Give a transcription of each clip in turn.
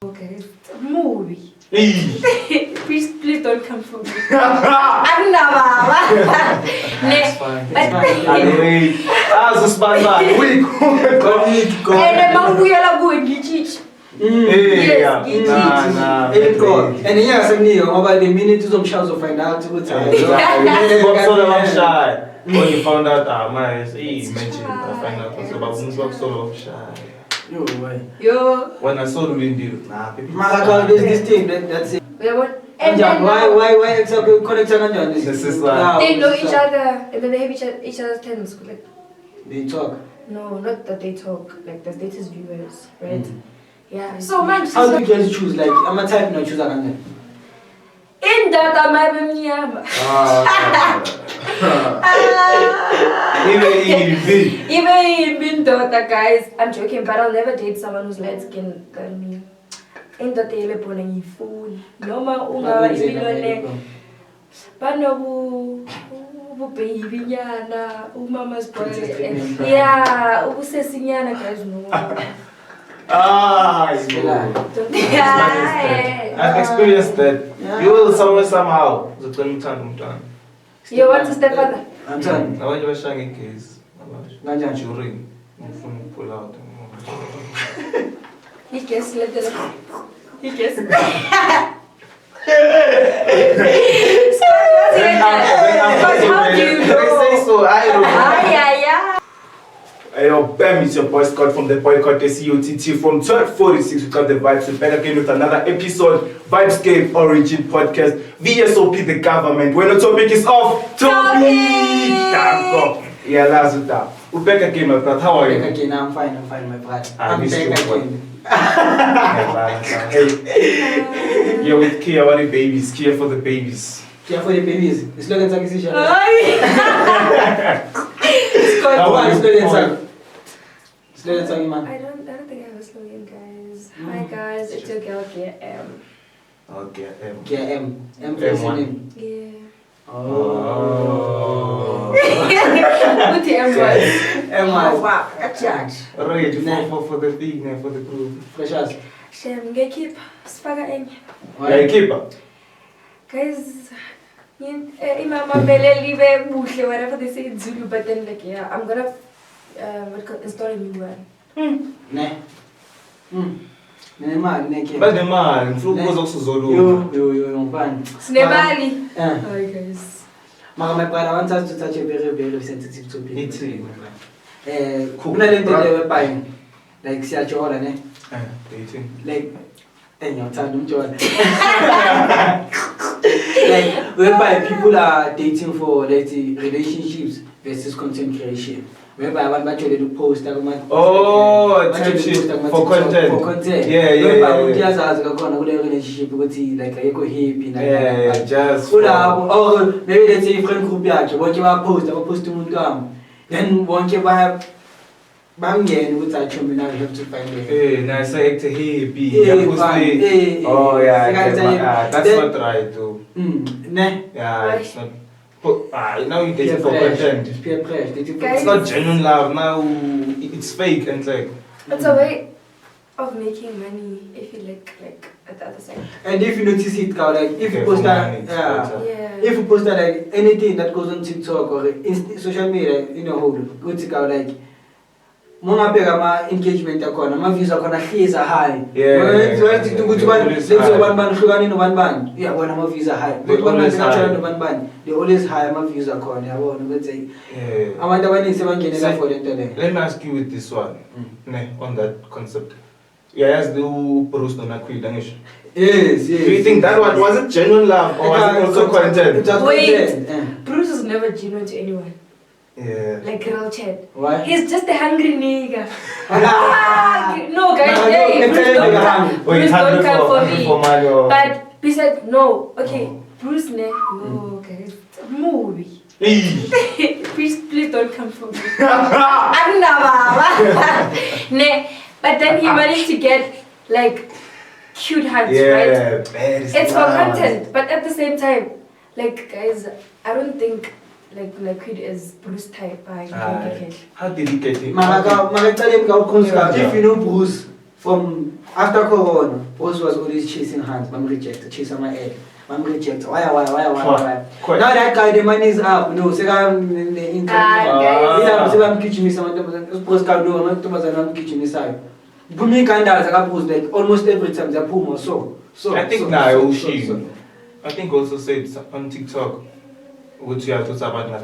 Okay, it's a movie. Hey. Please don't come for me. I'm not. That's fine. Wait. This man. Wait. Go. And I'm going to teach. Yeah. Nah. And then yeah, something about the minute to shows of find out what's shy. When you found out, mentioned I find out was about solo of shy. Yo. When I saw the video, people. This thing, that's it. And then Why exactly connection on This is like they know each other and then they have each other's terms. Like, they talk. no, not that they talk. Like the status viewers, right? Yeah. So man, how do you guys choose? Like I'm a type no choose again. in that I'm even in daughter guys. I'm joking, but I'll never date someone who's light skinned than me. In the telephone and phone. No ma unga ibilone. Bano baby nyana, mama's boy. Yeah, ubusesinyana guys no. I've experienced that. You will somehow. You want to step further? I'm telling I want you to show me case. you. During. Pull out. He gets little. He gets. How do you know? They say so. I don't know. Yeah. Hey, yo, Bam, it's your boy Scott from the Boycott the COTT from 1246. We got the vibes. We're back again with another episode. Vibescape Origin Podcast. VSOP, the government. When the topic is off topic. Yeah, last with that. We're back again, my brother. How are you? Back again, I'm fine, my brother. I'm miss back you, again. Hey, you're with Kia. What are the babies? Kia for the babies. Care for the babies. It's not a decision. Slow man. I don't think I have a slogan, guys. Hi guys, it's your girl KM. Okay, KM. M for his name. Yeah. Oh. What the M was? M Oh wow, a judge. Ready for the thing, for the group. Precious. Shem, get keep spaga eng. Yeah, keeper. Guys, imama mele live buhle, whatever they say in Zulu, but then like yeah, I'm gonna install a new one. Ne. Man, But the man, Flu was also Zulu. Yo, man. Snebali. Hi guys. My brother wants us to touch a very sensitive topic. It's like Siachola, ne? Dating. Like, and your time, like, whereby people are dating for relationships versus content creation. Whereby one batch to post that one. Oh, for content. For content. Yeah. Whereby just as a relationship with like a happy. Yeah, just. Or maybe let's say friend group yake. What you are post, I will post to Mundam. Then one can buy Bangen with that you have to find it. Hey, nice act happy. Oh yeah, that's not right though. Ne? Yeah, it's not. Now you get it for content. It's peer pressure. It's not genuine love. Now it's fake and like. It's a way of making money if you like at the other side. And if you notice it, like if you post that, if you post that like anything that goes on TikTok or social media, you know, go to go like. Mama pega ma engagement yakona, ma views yakona is high. Let's one band hlukani no one band. Yeah, bona ma views are high. But one band no one band. They always high ma views yakona. Yabona let's say. Abantu abaningi sebangenela for into there. Let me ask you with this one. On that concept. Yes, do Bruce no Queen Danish. Yes. Do you think that one was it genuine love or was it also content? Wait, Bruce is never genuine to anyone. Yeah. Like real chat. Why? He's just a hungry nigga. No, guys, hey, Bruce don't come for me. But he said, no, okay, Bruce, no, guys, it's a movie. Please don't come for me. I'm not. But then he managed to get like cute hugs, right? It's for content, but at the same time, like guys, I don't think like Quid is Bruce type. How did he get it? If you know Bruce from after Corona, Bros was always chasing hands, mom rejected, chasing my head. Mom rejected. Why? Quite. Now that guy, the money is up. No, say I'm in the income. I'm kitchen me some Bros can do. I'm kitchen me side. Bumi Kanda, I post like almost every time they pull more so. I think now I think also said on TikTok. Which you have to about yes,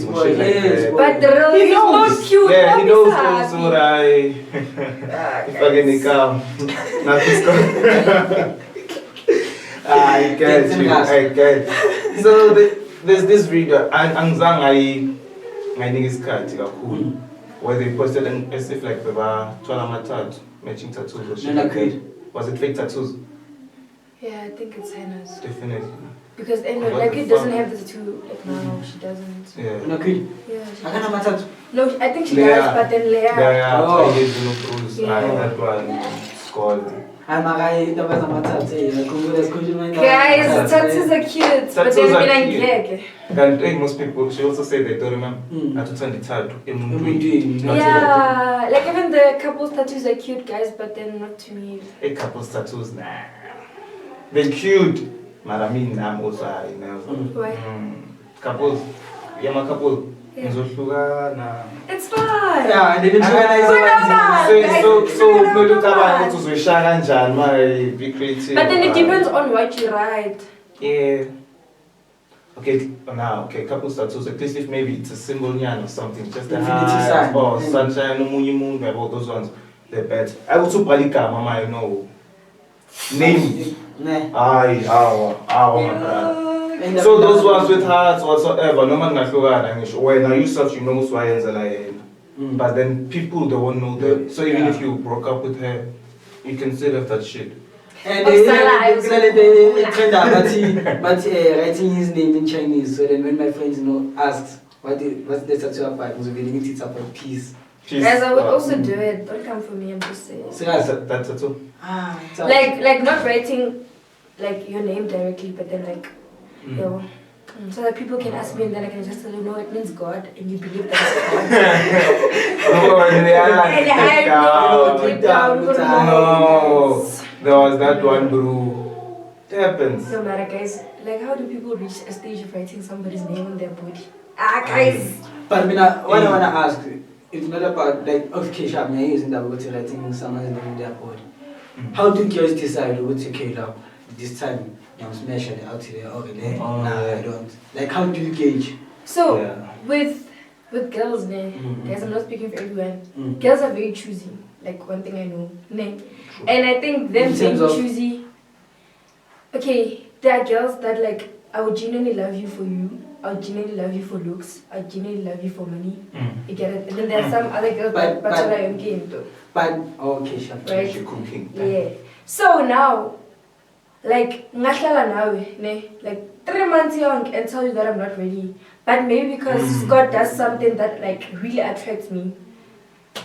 but the real he knows. not cute. Yeah, he knows also that if I can come, not this I get. So there's this video, and Angzang I think it's cool, where they posted as if like they were 12 matching tattoos. Was it fake tattoos? Yeah, I think it's henna's. Definitely. Because like it doesn't have the tattoo. Like no, she doesn't. Yeah. No, Yeah. She I can't doesn't. No, I think she does, but then Leia. Yeah. Oh. That one scored. I'm a guy that was a matter. Guys, tattoos are cute, but then And most people, she also said they don't remember how to turn the tattoo. Yeah, like even the couple's tattoos are cute, guys, but then not to me. A couple's tattoos, nah. They're cute. But I mean, I'm also, Why? Couples, yeah, my couple. Yeah. Nah. It's fine. Yeah, and they didn't So no look about what was Sharan my be creative. But then it depends on what you write. Yeah. Okay, now couple tattoos, at least if maybe it's a symbol or something, just a Infinity heart sign. or sunshine, no moon, about those ones. They're bad. I also Palika, Mama, you know. Name. My God. So those ones with hearts whatsoever, no man when I use such, you know why but then people they won't know that. So even if you broke up with her, you can still have that shit. And they trend out, but writing his name in Chinese. So then when my friends asks what's the tattoo about, it's about peace. Guys, I would also do it. Don't come for me, I'm just saying. So that's tattoo. Like not writing like your name directly, but then like yo. So that people can ask me and then I can just tell you, no, it means God, and you believe that it's God. No, there was that one, bro. It happens. No matter, guys. Like, how do people reach a stage of writing somebody's name on their body? Guys. But what I wanna ask, it's not about like okay, I'm using that about writing someone's name on their body. How do girls decide what's okay now? This time. I'm smashing it out there. Okay, I don't. Like, how do you gauge? So, with girls, guys, I'm not speaking for everyone. Girls are very choosy. Like, one thing I know. And I think them being choosy. Okay, there are girls that, like, I would genuinely love you for you. I would genuinely love you for looks. I would genuinely love you for money. You get it? And then there are some other girls that are in game, though. But, okay, sure. Right? Cooking. Yeah. So, now, like, like 3 months young and tell you that I'm not ready. But maybe because Scott does something that like really attracts me.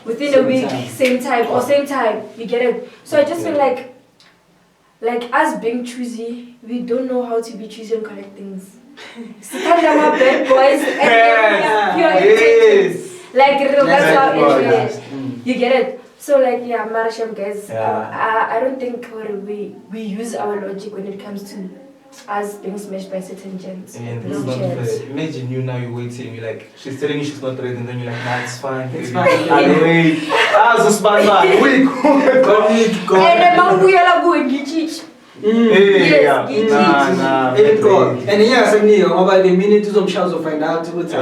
Within a week, same time, you get it? So I just feel like us being choosy, we don't know how to be choosy and correct things. Bad boys and like that's how it is. You get it? So like Marasham guys, I don't think we use our logic when it comes to us being smashed by certain gents. Imagine you now, you're waiting, you're like, she's telling you she's not ready, and then you're like, nah, it's fine. It's fine. And wait, wait, go. And then and then about the minute to some find out what's shy.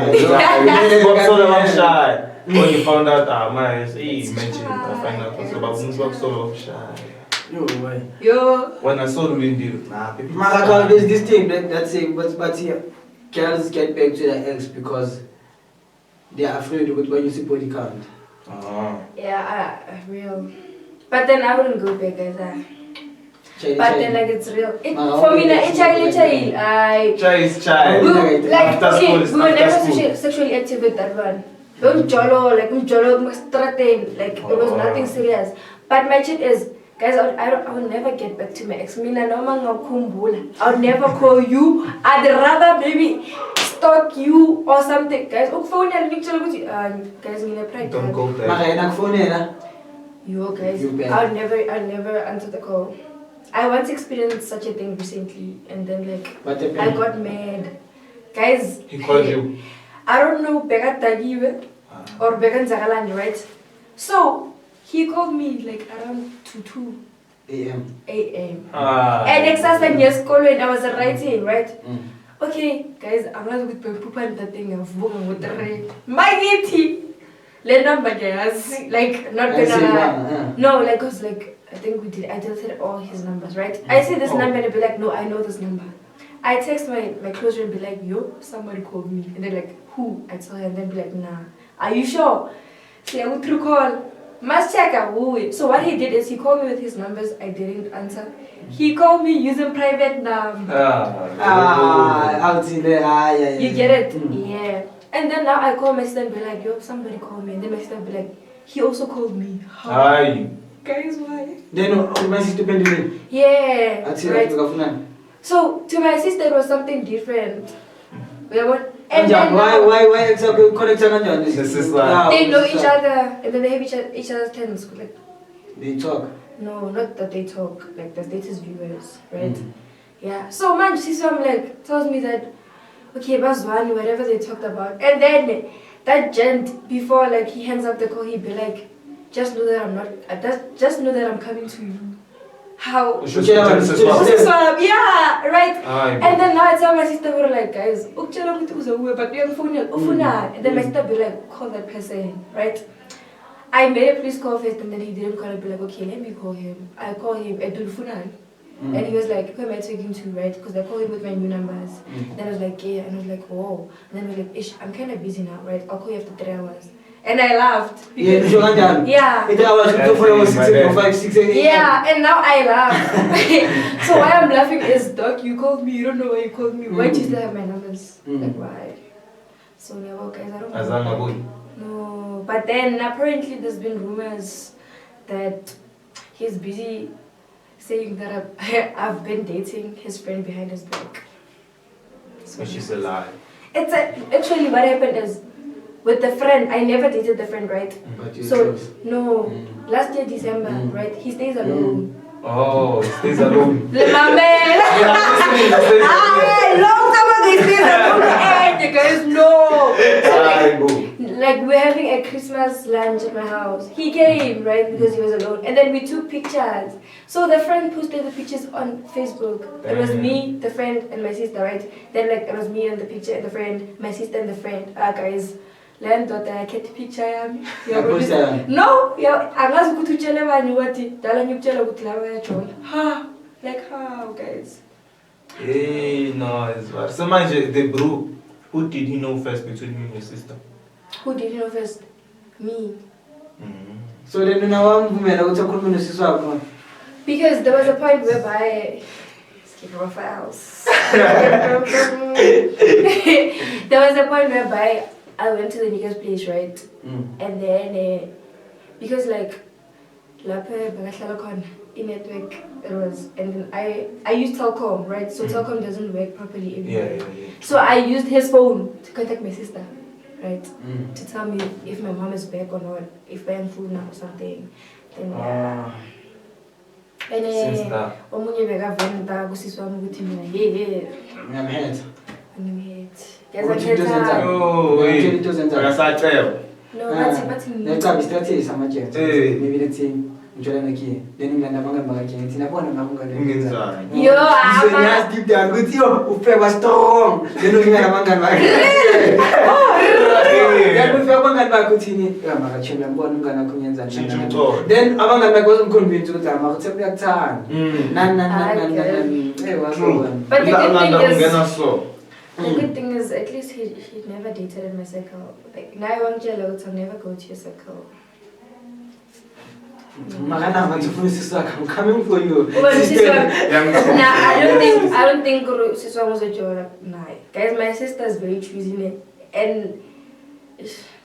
When you found out, imagine I find out about so shy. Yo. When I saw the window, there's this thing that's saying, but here, girls get back to their ex because they are afraid of when you see body count. Yeah, real. But then I wouldn't go back either. But then like it's real. For me, it's child. We were never sexually active with that one. Like it was nothing serious. But my shit is, guys, I would never get back to my ex. I would never call you. I'd rather maybe stalk you or something. Guys, guys, don't go there. Yo guys, I'll never answer the call. I once experienced such a thing recently, and then like I got mad. Guys, he called you. I don't know Begat Tagiwe or Began Zagaland, right? So he called me like around 2 a.m. And exercising yes call when I was writing, right? Okay, guys, I'm not with Pupan that thing of with the red. My gitty. Le number guys. Like not gonna no, like cause like I think I deleted all his numbers, right? I see this number and be like, no, I know this number. I text my close friend and be like, yo, somebody called me. And they're like, who? I tell her and then be like, nah. Are you sure? So I would through call. Must check out who. So what he did is he called me with his numbers. I didn't answer. He called me using private number. Out in there. Yeah. You get it? Yeah. And then now I call my sister and be like, yo, somebody called me. And then my sister be like, he also called me. Hi. Guys, why? Then my sister pending. Yeah. Right. So to my sister it was something different. And then why exactly connect this is like they know each other and then they have each other's tenants. Like they talk. No, not that they talk. Like the latest viewers, right? Yeah. So man, sister like tells me that okay, Bazwani, whatever they talked about, and then that gent before like he hands up the call, he'd be like, just know that I'm not. Just know that I'm coming to you. How? Yeah, right. And then now I tell my sister, we're like, guys, but we have phone. And then my sister be like, call that person, right? I made a police call first, and then he didn't call. I'd be like, okay, let me call him. I call him at Dulfunan. And he was like, who am I talking to, right? Because I called him with my new numbers. Then I was like, yeah. And I was like, whoa. And then I was like, ish, I'm kind of busy now, right? I'll call you after 3 hours. And I laughed. Yeah. Yeah. Yeah, and now I laugh. So why I'm laughing is, Doc, you called me. You don't know why you called me. Why do you still have my numbers? Like, why? So, never, guys, I don't know. No. But then, apparently, there's been rumors that he's busy saying that I've been dating his friend behind his back. So she's a lie. It's actually what happened is, with the friend, I never dated the friend, right? So, no, last year December, right? He stays alone. Oh, he stays alone. My man! Long time ago, he stays alone. And you guys know. So, like, we're having a Christmas lunch at my house. He came, right? Because he was alone. And then we took pictures. So the friend posted the pictures on Facebook. It was me, the friend, and my sister, right? Then, like, it was me and the picture and the friend, my sister and the friend. Guys. Land daughter, I get picture yami. No, angazi ukuthi utshele bani wathi dala ngikutshela ukuthi la bayajona. Ha, like how guys? Hey, no, it's bad. So manje the bro, who did he know first between you and your sister? Who did he know first? Me. So then now umvumela ukuthi akhulume nosisi wakho. Because there was a point whereby skip off house. There was a point whereby I went to the nigga's place, right? And then, because like, in network, it was, and then I used Telkom, right? So Telkom doesn't work properly everywhere. Yeah. So I used his phone to contact my sister, right? To tell me if my mom is back or not, if I'm full now or something. Then, and then, No, that's maybe let's say then strong. Then abangani wasn't convinced ukuthi amakuthi kuyakuthanda. But the good thing is, at least he never dated in my circle. Like, now I won't I'll never go to your circle. I'm coming for you. I don't think Siswa was a joke. Nah. Guys, my sister is very choosy. And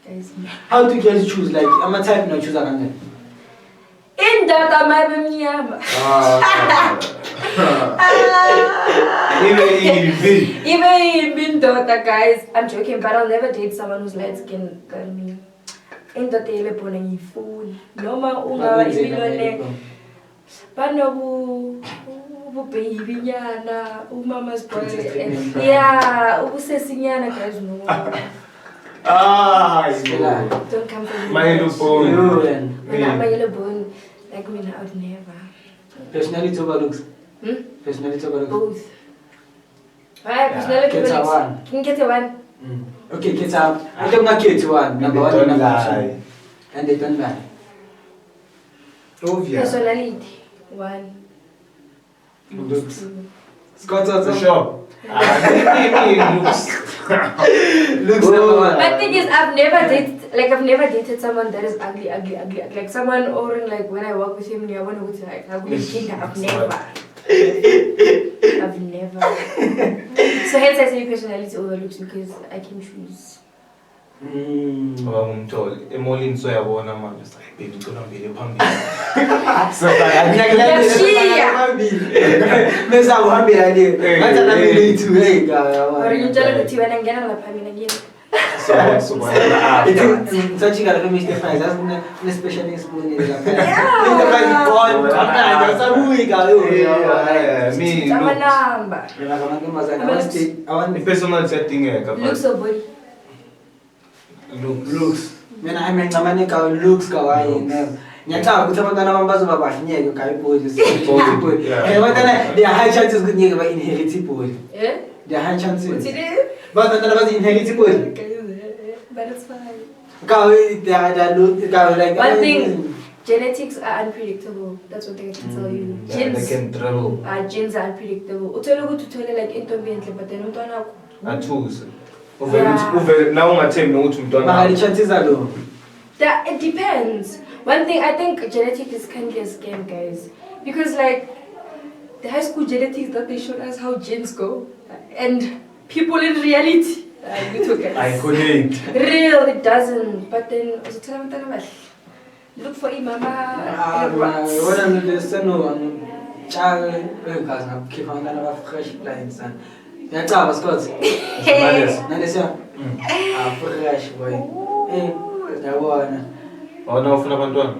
guys, how do you guys choose? Like, I'm a type not choose a candidate. In that I'm even daughter, guys. I'm joking, but I'll never date someone who's light skinned than me. indoda yelebhona ngiyifuni noma ungaba ibilone baby nyana umama's boy yeah ubusesinyana guys no don't come for me my yellow bone like me I would never personality over looks personality over looks both right personality over looks can get one okay kids out I don't not kids one number one and number two and they don't lie personality one looks Scott for sure looks number one but thing is I've never dated someone that is ugly like someone or like when I walk with him I want to like I've never so hence I say personality over looks because I can choose Emolin so yabona manje baby tolambile phambili so mesa uhambela le ngathi nabili ithu hey or ngitshela ukuthi wena ngena lapha mina ngiyena so such a Mr. Fries as a specialist spoon in the personal setting looks so body looks mina I mean looks kawaii nyataka ukuthi abantwana bami bazobabahlanyeke ukayibhodi sibhodi abantwana there are high chances ukuthi ngeke ba inherit ibhodi there are high chances abantwana bazi inherit ibhodi but it's fine one thing genetics are unpredictable that's what I can tell you genes are unpredictable uthola ukuthi uthole like intombi enhle but then umntwana wakho athuze Over now, my team know to chances are low. It depends. One thing I think genetics is kind of a scam, guys, because like the high school genetics that they showed us how genes go, and people in reality, I couldn't. Real, it doesn't. But then look for imama. What I'm listening to, child, keep on kind of fresh lines and. Yachaba Scott. Nalesa. Fresh boy. Yabona. Awuna ufuna abantwana?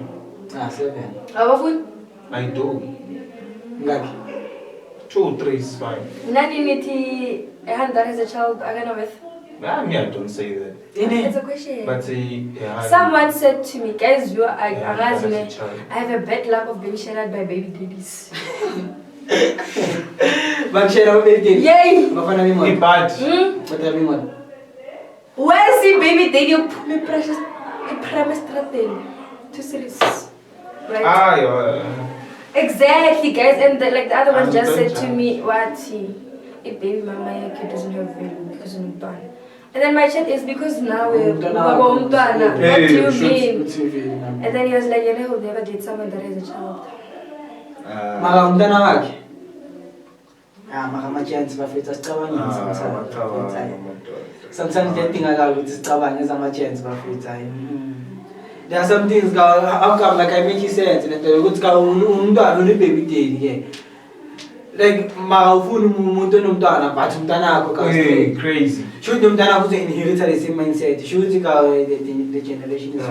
7. Abafuni? I do. Ngaphi? 2, 3 is fine. Nani nithi ehanda as a child akana with? I don't say that. It's a question. But someone said to me, guys, I have a bad luck of being shadowed by baby daddies. Share baby daddy. Yay! Bad. What have you want? Where's the baby daddy? Me precious. I promised nothing. Too serious. Right? Exactly, guys. And the other one just said to me, what? If baby mama yake doesn't have value because of done. And then my chat is because now we're what do you mean? And then he was like, you know, who never date someone that has a child. Umntwana wakhe. Maka chance bafethu asicabangile sometimes kuyadingakala ukuthi sicabange ezama chance bafethu hayi. There are some things how come like I make sense lento ukuthi ka umntwana une baby daddy ke. Like mawufuna umuntu onomntwana but umntwana wakho ka crazy. Should umntwana wakho inherit the same mindset. Should the generation is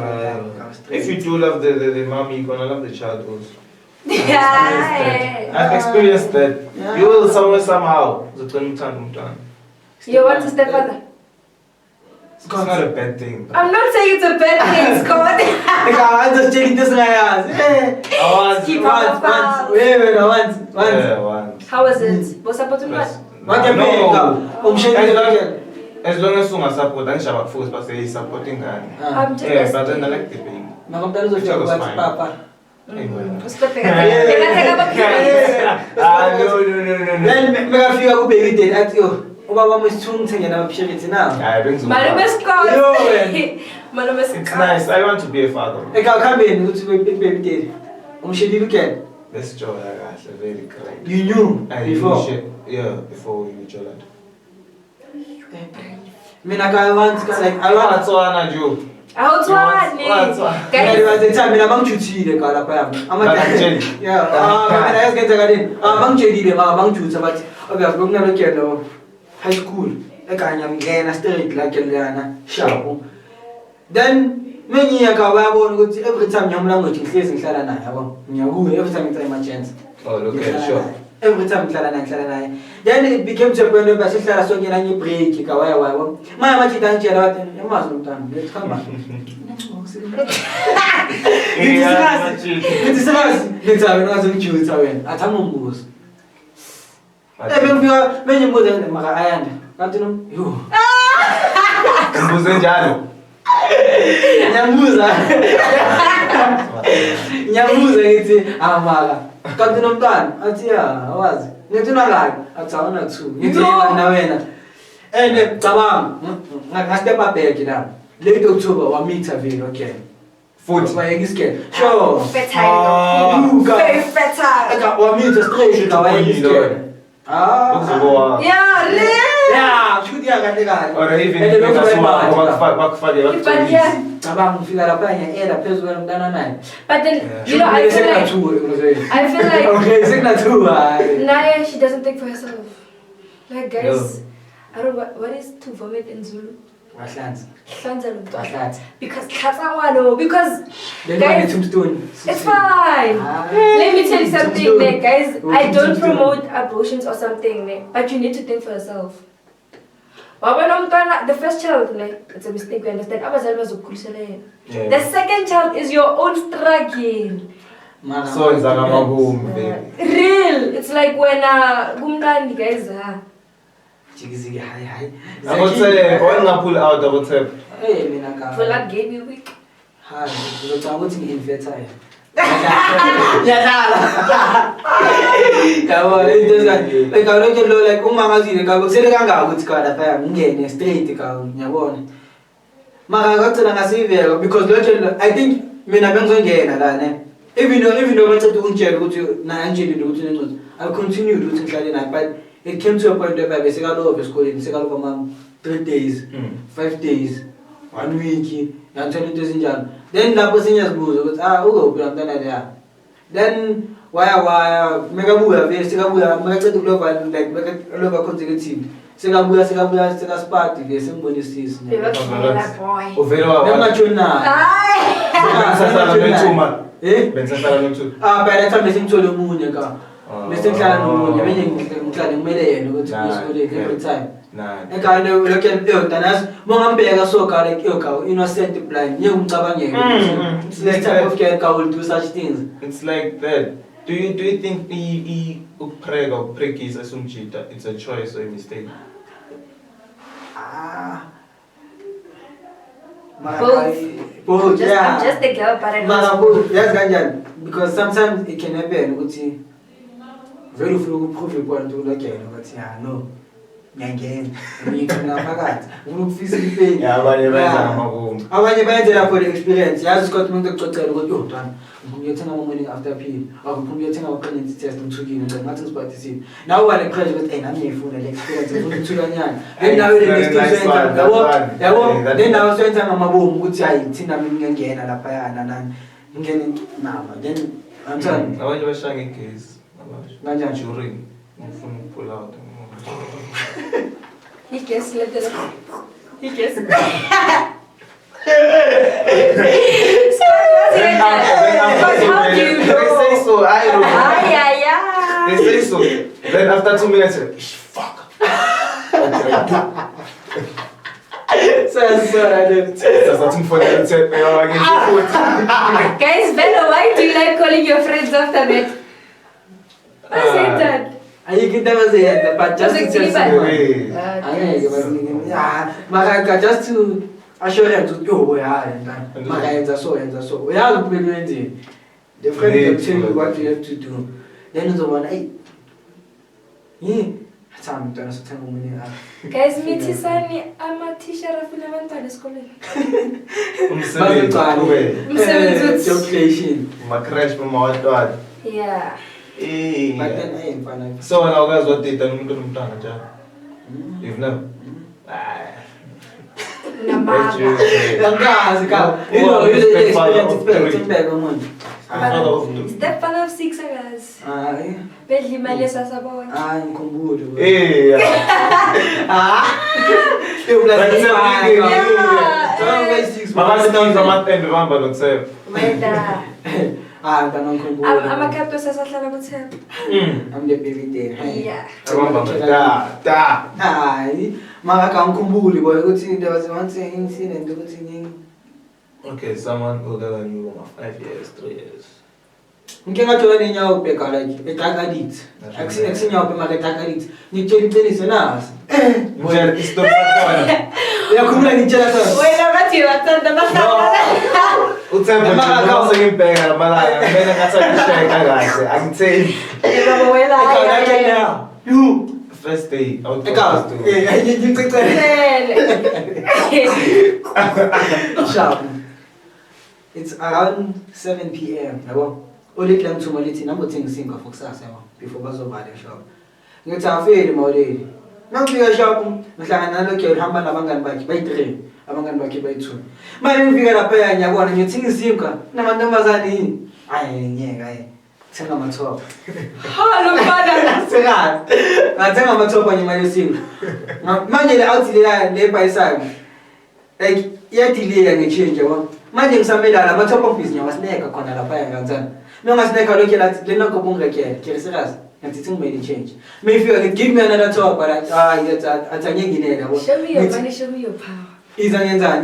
if you do love the mommy, you're gonna love the child also. Yeah. I've experienced that. You will somehow. You want to step further? It's not a bad thing. I'm not saying it's a bad thing, Scott. I'm just checking this guy. Once. How was it? Was that bottom as long as you support, I'm sure force, but they supporting her. Yeah, but then I like the baby. Papa. No. Then me feel go baby date at you. Ubaba musithungithenge namapshiriti now. It's nice. I want to be a father. Ekakhambeni ukuthi baby date. Umshedile again. Let's joy very correct. You knew before? Before we knew Joland. I want to Joe. Guys, high school. Straight like sharp. Then Mengiyaka bayabona ukuthi every time ngiyamlanguage ngihlezi ngihlala naye yabo. Ngiyakuye every time ngicela ama chance. Oh, okay, sure. Every time ngihlala naye. Then it became to a point where sihlala sonke na ngi-break kawaya yabo. Maya machita ngitshela wathi emazi umntana let's come back. Ngithi sikazi ngithawe ngaze ngijutha wena. Athama umbuzo. Bengifika bengibuza nje maka ayanda. Kanti no yo. Umbuzo njalo. Nyamuza ngithi amaka. Kanti nomntwana athi ya awazi. Ngithi unakaki athi awona 2. Ngithi na wena. And cabanga ngastep back la. Late October wa meet vile okay. Foot. Bayeka iskele. Sure. Fertile. Very fertile. Eka wa meet straight la bayeka iskele. Yeah, yeah, shoot ya kahle kahle. Or even bakufake cabanga ngifika lapha era phezulu kwamntana naye. But then you know I feel like okay, signa 2. Naya, she doesn't think for herself. Like guys, I don't know what is to vomit in Zulu. Because because guys, it's fine. Let me tell you something, guys. I don't promote abortions or something, but you need to think for yourself. The first child, it's a mistake, we understand. The second child is your own struggle. So it's like a boom, real. It's like when guys I would say, when I pull out, I would say, pull out gave you week. Because I think even I'll continue to do but it came to a point where I said, "Oh, school in 3 days, 5 days, 1 week, and 20 days in Jan." Then the person just goes, then why, Megabuya, Segabuya, Megabu, like Megabu consecutive. Segabuya, party, somebody sees. By the time they think to the moon, Mr. Clan, every time. I kind of look at Iltanas, Monambega so like Ilka, innocent blind, young Tabang. Let's type of care will do such things. It's like that. Do you think the preg or prick is assumed that it's a choice or a mistake? Both. I'm just a girl, but I know. Yes, Ganjan. Because sometimes it can happen. Very few proof you want to look at but yeah, no. Again, you can have that. Physically, yeah, but you're better for the experience. Yes, got me to tell what you've done. You're telling money after P, or you're telling our parents test and 2 games and nothing's but to see. Now, while the crash with I'm here for the experience of 2 young. Then now, then I was saying, I'm a boom, which I think I'm again at a fire and I'm getting now. Then I'm telling I want you to shine in case. Ganjan. Pull out. He gets little. He gets. How do you know? They say so. I don't know. Yeah. They say so. Then after 2 minutes, fuck. Guys, Bella, why do you like calling your friends after that? I said that. You can never say that, but just to just to assure them to go where I am. My hands are so. We are the friend will tell you what you have to do. Then the one, hey, guys, meet Tisani. I'm a teacher of elementary school. Yeah. So when I guys what they tell me to you've never. Stepfather of 6 guys. Belly Malisa Saboy. I'm Kumbudu. I'm the baby there. Yeah. There was one incident. Okay, someone older than you, 5 years, 3 years. Mkinga join in your peka like a tagadit. Action your pema tagadit. You tell tennis and us. Well, it's not that They are coming each other. Wait, I'm not you. I thought the I can say You first day out Sharp. It's around 7 p.m. Only came to Maliti, number things sing of success before was over the shop. It's our fair Modi. No figure shop, Mclana look at Hamba Labangan by 3, Amangan by 2. My figure up and you want and you think Simka, Namanamazani. I tell them at top. Hello, father. I tell them at top when you might sing. Money out there, lay by side. Like, yet delay and change. Imagine somebody that I'm top of business was neck on a fire and done. No one's neck look at the knock upon the care, Kirsiras, and it's made a change. Maybe you give me another talk, but at a young Show me your money, show me your power. Is an answer,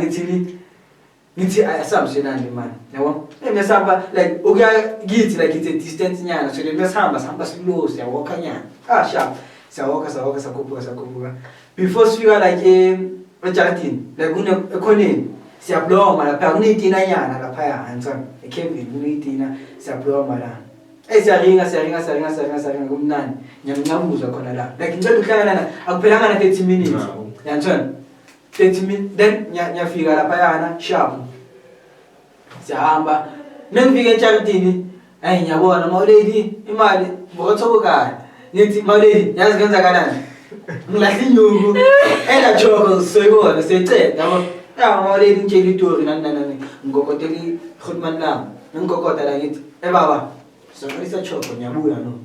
it's assumption and man. No, and the samba like Oga gets like it's a distance yan, so the best hambas loose, and walk yan. Sharp, Sawoka. Before figure like a Jactin, Laguna Conin. Si upload my pernitina yan, a pia, and son, a Kevin, Unitina, si upload my land. As a ring, good none, young numbers of Canada. Like in Canada, I'll pay 30 minutes. And son, 30 minutes, then ya figure a piana, sharp. Sahamba, no figure Chartini, and ya want a more lady, you might, what's over guy? Yet, my lady, yes, Gonzagadan. Like you, and a chocolate, so you want to say, I'm already in Jelly Tour in Anani, Ngokoteli, Hutman Lam, Ngokota, Eva. So it's a chop on Yamura, no.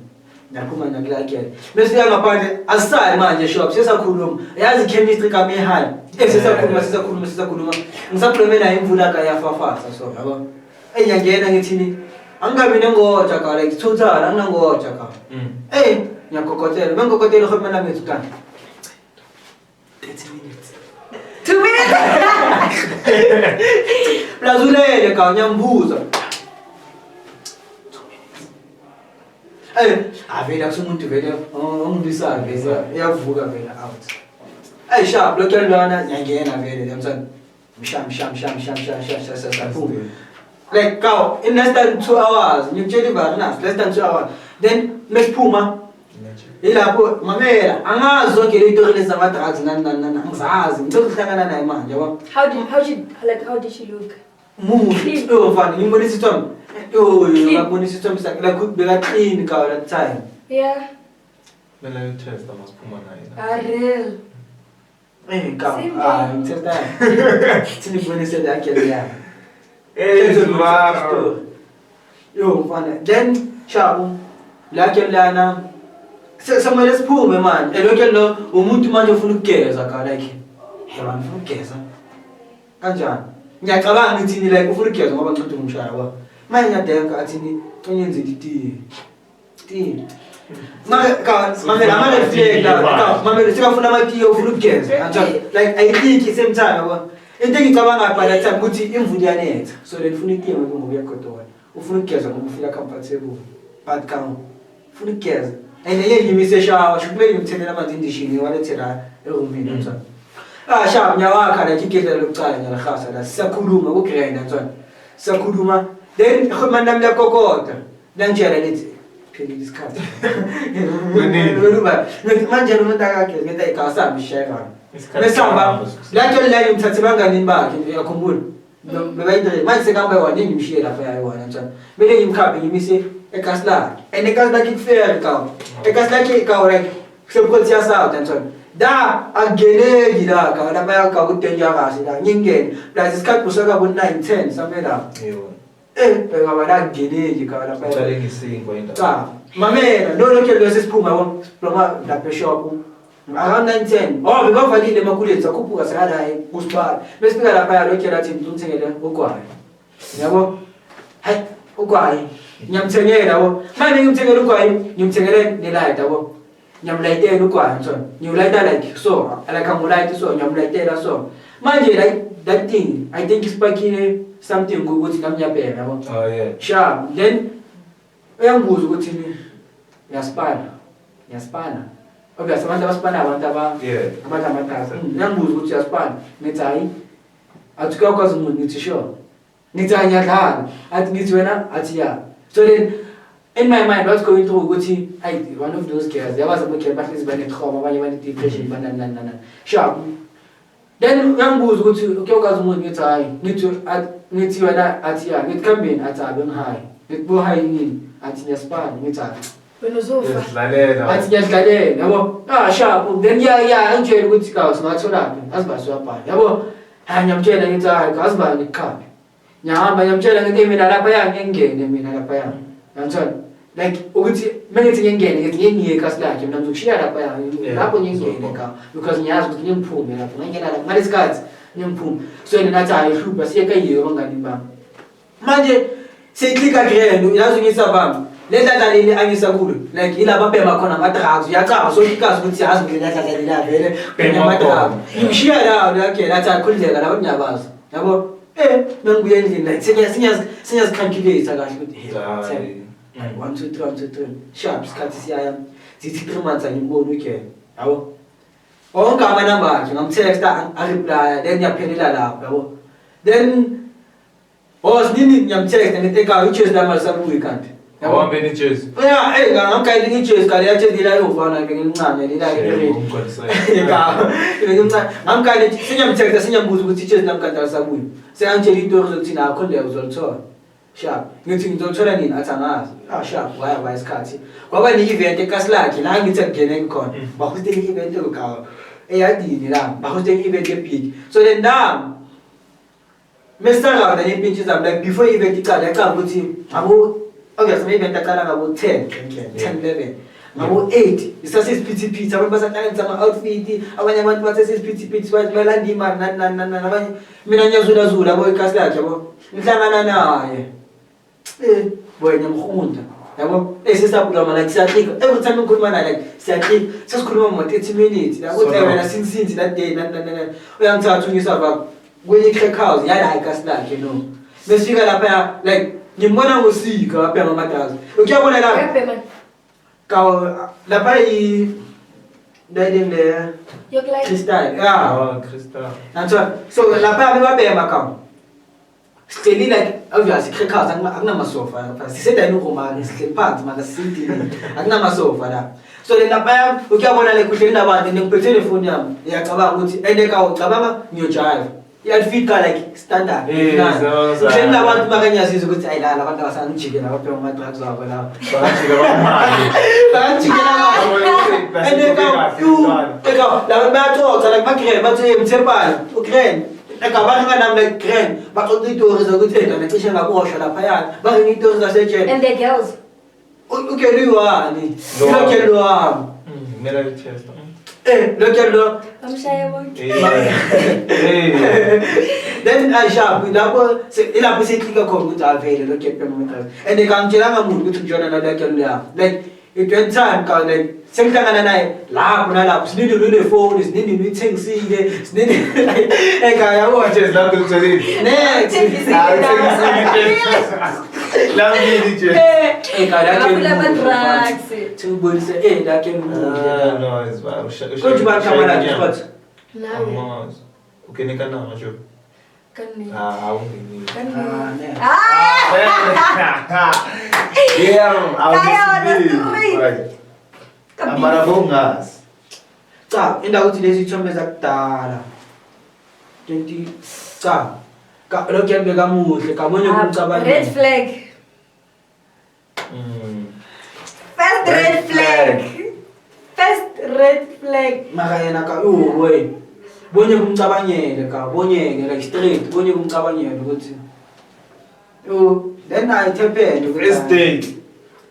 Nakuma Naglaki. Miss Yamapane, aside man, your shop, says a Kulum, as a chemistry come in high. Yes, it's a Kuluma, and supplement I input like I have for fast, so. Hey, again, and it's in I'm going to go Jaka, like 2 hours, I'm not going to Jaka. Hey, Yakokotel, Mangokotel Hutman is done. 30 minutes. 2 minutes. Lazulele Kanyambuza. I made up someone to get on this side, Yavuga out. I sharp, look at Lana, again, I made it. Sham. Like cow, in less than 2 hours, you tell about less than 2 hours. Then Miss Puma. Ila po mamela angazo ke lito le sama drugs ngizazi ngikuhlangana naye manje yabo. How did she look? Move. Fani ngibona isithombe. Ngibona isithombe sakhe la kubeka clean ka that time. Yeah. Mela you test amaphuma naye. Real. Ngithetha. Sinibone sedakhe ya. Maro. Fani then shabu lakhe lana somewhere sphume man elokelo umuntu manje ufuna ukugeza ka like hela ufuna ukugeza kanjani ngiyacabanga ukuthi like ufuna ukugeza ngoba ngicela umshaya wa manje ngiyadenga athini unyenze ti mamela reflect mamela sikafuna amatiye ufuna ukugeza kanjani like I think same time wa into engicabanga by that time ukuthi imvula iyanetha so le ufuna itiye ngoba uyagodola ufuna ukugeza ngoba ufika comfortable but count ufuna ukugeza. And then you miss a shower, should play him tell them in the sheen, you want to tell her, Sharp, Yawaka, that you get a look time in the house, that's Sakuruma, okay, and son. Sakuruma, then Humanam la Cocotte, then Jared, can you discuss? Manjan, get a casa, Sheva. Samba, like your line, Tatsanga in back in your commune. My second by one, you share a fair one, and son. Maybe you copy, you miss it. A casla, and a casla kick fair cow. A casla kick cow like so put us out and so. Da a gene Gidaka, and a America would tell Yaras in a Ningen, that is cut Pusaga would 9-10, somewhere down. That gene, you got a better. Mamma, no look at this Puma, Pluma, that the shop. around 9:10 oh bekavalile emakuleni sakhuphuka sakala hayi kusibala bese fika lapha ya lokho lathi ngithengele ugwayi yabo hayi ugwayi ngiyamthengela yabo manje ngimthengela ugwayi ngimthengele nelight yabo ngiyamlayitela ugwayi ntsho ngiwulayita like so like angulayithi so ngiyamlayitela so manje like that thing I think isipakile something ukuthi ngamnyabheka yabo oh yeah sharp then uyambuza ukuthi yaspana obviously abantu abaspana abantu amatasa uyambuza ukuthi yaspana nithi hayi athi kuyakwazi umuntu nithi sure nithi ngiyadlala athi ngithi wena athi ya so then in my mind what's going through ukuthi one of those girls yabaza ukuthi bahlezi banetrauma abanye bane-depression bananana sharp then uyambuza ukuthi kuyakwazi umuntu nithi hayi nithi wena athi ya nithi kambeni athi abe ngihayi nithi bohayi nini athi ngiyaspana nithi wena uzofa athi ngiyadlalela yabo sharp then angitshela ukuthi kawu singatholaphi azibasi wabhala yabo ngiyamtshela ngithi hayi azibani kukhaphi ngiyahamba ngiyamtshela ngithi mina lapha ngiyengene mina lapha yangithola like ukuthi mengithi ngiyengene ngithi ngiye kasilakhe mina ngizokushiya lapha lapho ngiyengene ka because ngiyazi ukuthi ngiyemphume lapho ngingena lapho ngalesikhathi ngiyemphume so yena nathi hayi hlupha siyekayiyo abangani bami manje siyiclika grand yazi ngisabami ledlala leli angisakulo like ilaba bhema khona ama-drugs uyacaba so ikazi ukuthi yazi ukuthi ledlala lela vele bhema ama-drugs ngimshiya lawo lakhe lathi akhululeka labo ngiyabazi yabo mengibuya endlini like sinyazicalculate kahle ukuthi 1 2 3 1 2 3 sharp isikhathi siyaya zithi 3 months angimboni weekend yabo onke amanamba akhe ngamtexta areply then yaphelela lapho yabo then sinini ngiyamtexta ngiteka uchoose lamali sabuyi kanti awambe ni Jersey ngamkayile ngijersey kale yathi la yovana ke ngincane lila ke ngamkayile sinyamtexta sinyambuza ukuthi Jersey namkantala sabuyi seyangitshela into zokuthi nakho leyo uzolithola sharp ngithi ngizothola nini athi angazi sharp waya isikhathi kwaba ne-event eKaslaki la ngithi ngene ngikhona bahostele i-event lokawa eyadini la bahostele i-event ebig so then mesisaka na impintshi zami like before event icala ukuthi obviously maybe ntakala ngabo 10 11 ngabo 8 isasisiphithiphithi abantu basaqalisa ama-outfit abanye abantu basesisiphithiphithi balanda imali abanye mina ngiyazulazula yabo eKaslaki yabo ngihlangana naye boy ngiyamhunda yabo sisabulama like siyaklika every time ngikhuluma naye like siyaklika sesikhuluma mo 30 minutes yabo wena since that day uyangithatha ungisava kwenye crack house yala eKaslaki mesifika lapha like ngimbona ngosika lapha ngamadrazi ukuyabona lapha lapha ndayinde yokulike Crystal Crystal so lapha bebabema kam still like obviously crack house akunamasofa lapha siseda inuromani sihleli phansi manje sisindini akunamasofa la so lapha ukuyabona le kuhle nabantu ngiphethe ifoni yami ngiyacabanga ukuthi endeka ucabanga ngiyojive iyafika like standard so abantu bakanyazizwa ukuthi ayilala abantu abasangijike la baphe ama-drugs wabo la bajikela laba bayaxoxa like bagren bathi mthempane ugren abantu nami like gren baxoxa iitori zokuthi nacishe ngaboshwa laphayana baringa iitori zasejele and the girls ukeliwani ilokeliwami mina chest lokelo amshaya bonke then sharp lapho ilapho siklika khona ukuthi avele lokephe moment and ngangitshelanga umuntu ukuthi ngijona nalokelo lapho like it went time ka like sengihlangana naye lapho nalapho sinini unefoni sinini uyithengisile sinini ekhaya watches lapho utholile next la mini je drugs tubonise lakhe no is bad konje bakamala nje nawe ukeneka na majo kanini awungeni amarabongas cha indawo ukuthi lezi ithombe zakudala 20 cha lokho yabeka kamuhle kabonye umcabanga red flag first red flag maka yena ka we bonye kumcabangele ka bonyeke like straight bonye kumcabangele ukuthi then I tepende first date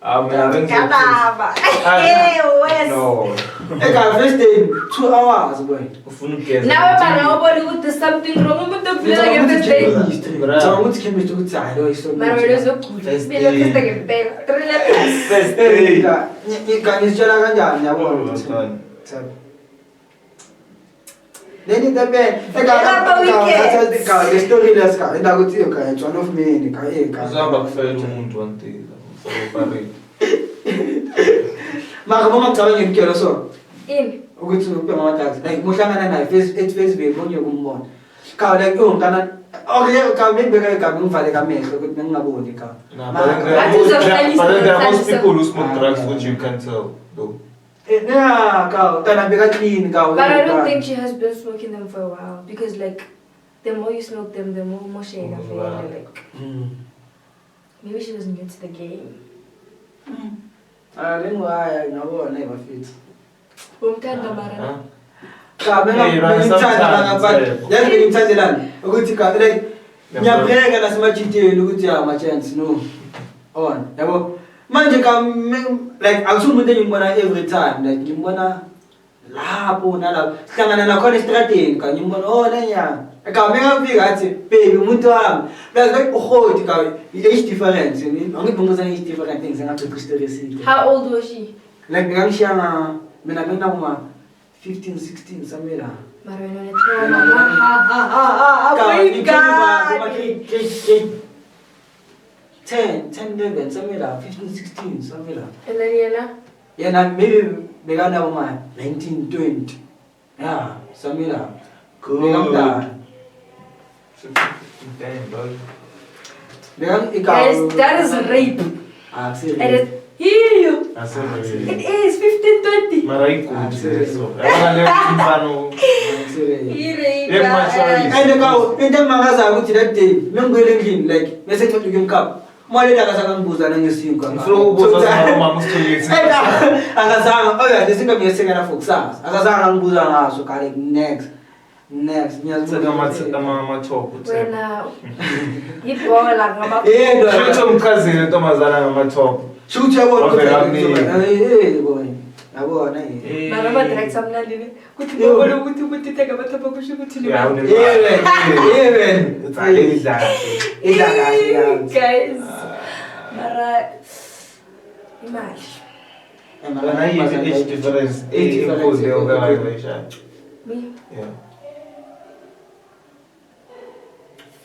Kanaba. Hey, West. No. First day, 2 hours, boy. Now I'm going to something wrong with the vlog and the day. So what's came to good side? Oh, so Maar we zo goed. First We lopen day. tegen bij. First day. You can just tell her again, ya boy. Then it depends. The story that's got. Enda go tiyo ka. It's one of me. Uzaba kufela umuntu wantila. Maka mo ngicabanga ngikelo so. In. Ukuthi ubhema ama-taxi. Like muhlangana naye Facebook bonye kumbona. Ka like ngana okay ka maybe ka ngivale kamehlo ukuthi ngingaboni ka. But there are most people who smoke drugs which you can tell though. Yeah, ka tana beka clean ka. But I don't think she has been smoking them for a while because like the more you smoke them, the more shade I feel like. Maybe she doesn't get to the game. I don't know why I never fit. Umtanda mara. Ka ngimthandelana ukuthi ka like ngiyapheka nasemachiteni ukuthi ya ma chance no on yabo manje ka like akusuthi umuntu engimbona every time like ngimbona lapho nalapho sihlangana nakhona estradeni ka ngimbona oh lenyanga ka ngafika athi baby umuntu wami plus like ukhoti ka age difference angibongoza age different things ngathi story eside. How old was she? Like ngangishaya mina kuma 15 16 somewhere. Marwena ne trauma. You can 10 11 somewhere 15 16 somewhere. And then Yena? Yeah, maybe begana uma 19 20. Yeah, somewhere. Cool. Damn, bro. Guys, that is rape. Seriously. And it you. It It is 15 20. Maraiku. So, I want And the cow, in the magaza with that day, Mungling like message to him cup. Molly Dagasan Buzan and you see him come. Flow was Agazan, oh yeah, this is a singer of Foxas. Agazan Buzan, so carry next. Next, Mama talk. When you go like mama. Yeah, Shoot cousin Tomazana Mama talk. shoot your work. Okay, boy. I want Marama direct some landing. Good to go to take about the push to guys. Mara Imagine. age difference. Me? Yeah.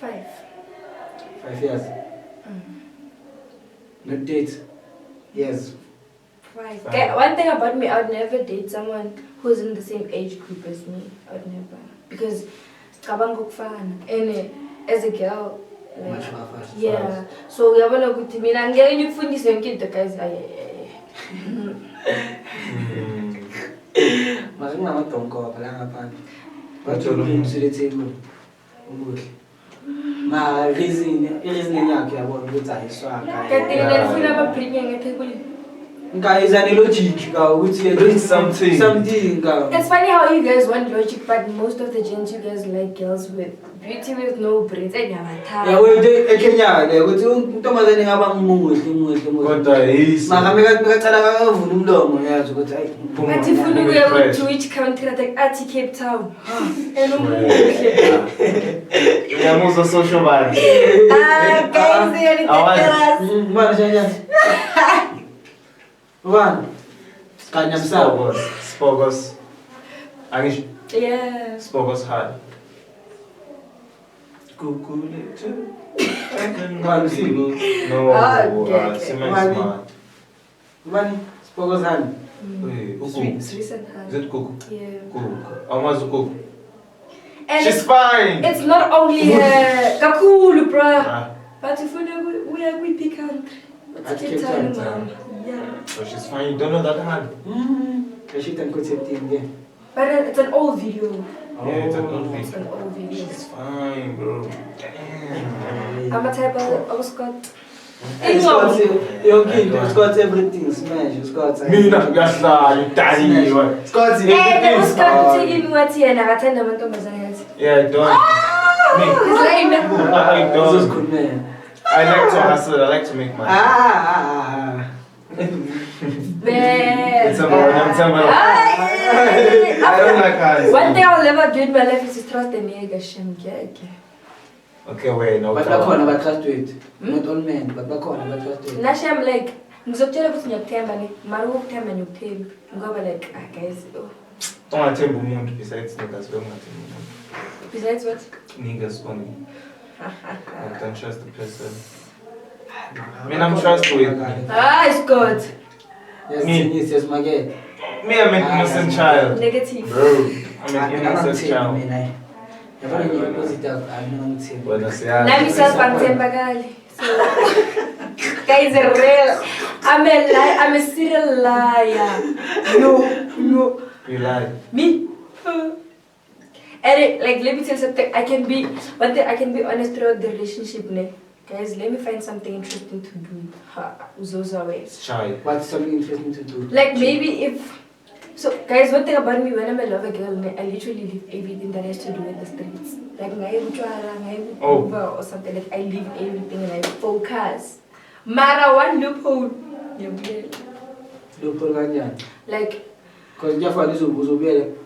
5 years. Not date. Yes. 5. Okay, one thing about me, I would never date someone who's in the same age group as me. I would never. Because and as a girl, like, Much more fast. yeah. So yabona ukuthi mina ngeke ngikufundise yonke into guys. Mas kunamadomko la ngaphandle. Bathole to the table. Umuhle. Ma reason yakhe yabona ukuthi ayiswanga. Kanti ngifuna ababringe ngetable. Guys, an logic ukuthi Bring something. It's funny how you guys want logic, but most of the gents you guys like girls with beauty with no braids. Yeah, well, eKenya ukuthi untombazane ngaba muhle. Kodwa yisi. Maka mekacala kavula umlomo yazi ukuthi hayi. But if you know to which country like Ati Cape Town. Uyamuza social man. Guys, Mana janja. One. Kanya msao. Spogos. Angish. yeah. Spogos hard. Kukule too. No, Simon. Money. Spogos hand. Swiss and hand. Is it cook? Yeah. Cook. Almost cook. And She's fine. it's not only kakulu, bruh. But if we are with the country. What's Cape Town, mom? Yeah. So she's fine. You don't know that hand. She can put it in there. But it's an old video. Yeah, it's an old It's video. an old video. She's fine, bro. Damn. I'm a type of Scott. It's got your kid, it's got everything, smash, it's got Mina gasa, you daddy. It's got Hey, the Scott everything. taking what here and I attend the Mantomazans. Yeah, I don't. It's like I This is don't. good, man. I like to hustle. I like to make money. Man. I don't like cars. One thing I'll never do in my life is to trust a nigga. Shem, Okay, wait, no. But bakhona batrust it. Not all men, but bakhona batrust it. Nashe I'm like, ngizokutshela ukuthi ngiyakuthemba ne, mara ukuthemba ngiyokuthemba. Ngoba like, guys, oh. Ungathemba umuntu besides niggas, ungathemba umuntu. Besides what? Niggas only. I don't trust the person. I mean, I'm trustworthy. It's good. Yes, my girl. Me, I'm an innocent child. Negative. Bro, I'm an innocent child. Nami self-antemba gali. So, guys are real. I'm a liar. I'm a serial liar. No. You lie. Me? And like, let me tell you something. I can be honest throughout the relationship, ne? Guys, let me find something interesting to do. Uzoza ways. Shy. What's something interesting to do? Like maybe if. So guys, one thing about me, when I'm in love with a girl, I literally leave everything that has to do with the streets. Like Uber or something. Like I leave everything and I focus. Mara one loophole. Loophole like.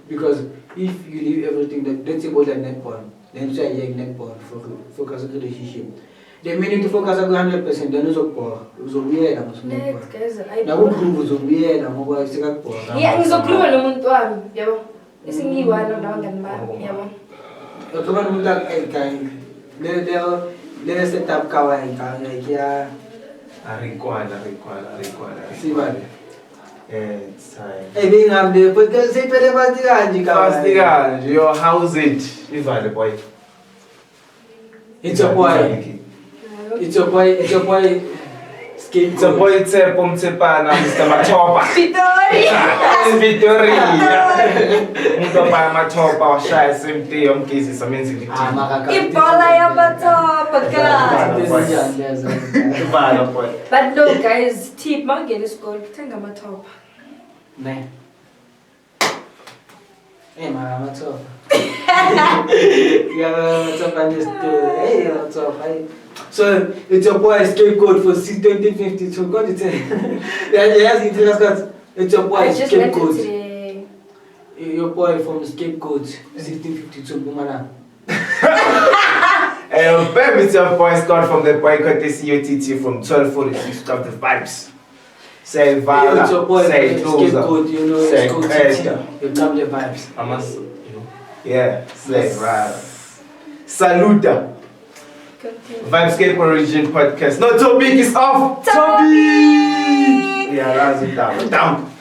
Because if you leave everything, let's say about netball, then say you netball focus on relationship. The minute to focus on 100%, then uzobuyelela nguSonto. Na ukukhulu uzobuyelela ngoba sikakuphora. Yeah, ngizokhuluma nomuntu wami, yabo. Isingiyiwala nabangani bami, yabo. Ukuba nomuntu akayi. Le setup kawaii like ya Arikwala. Sibani. It's time. Hey, being up there, because say pele bati kanji, yo, how's it? Ivale boy. It's a boy. It's a boy. Skate. It's a boy. Tsepana, Mr. Matopa. Victoria. Mtopa Matopa, shy same day. Cases amazing. Ibola ya Matopa, guys. But no, guys, tip Morgan is called Tenga Matopa. Nah. Hey, Matopa. Hey, Matopa. So it's your boy scapegoat for 2052. Got it? It's your boy scapegoat. Your boy from scapegoat 1652. Bumana. Bam, it's your boy Scott from the Boycott COTT from 1246 to the vibes. Say Vala, it's your boy say scapegoat, you know, say you come the vibes. I must, yeah, say right. Saluta. Vibescape Origin Podcast. No topic is off. Topic! Yeah, that's it down.